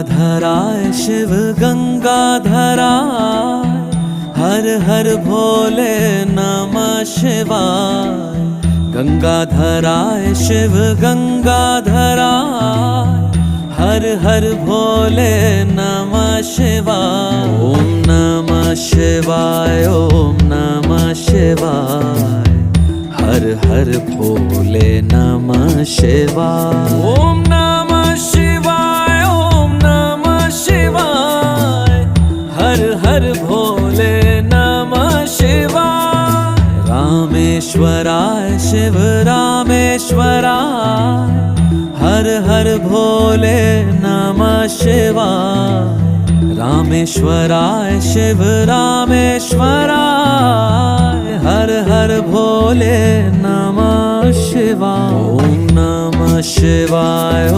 गंगाधराय शिव गंगाधराय, हर हर भोले नमः शिवाय। गंगाधराय शिव गंगाधराय, हर हर भोले नमः शिवाय। ओम नमः शिवाय, ओम नमः शिवाय, हर हर भोले नमः शिवाय। ओम नमः शिवाय, ओम नमः शिवाय, हर हर भोले नमः शिवाय। रामेश्वराय शिव रामेश्वराय, हर हर भोले नमः शिवाय। रामेश्वराय शिव रामेश्वराय, हर हर भोले नमः शिवाय। ओम नमः शिवाय।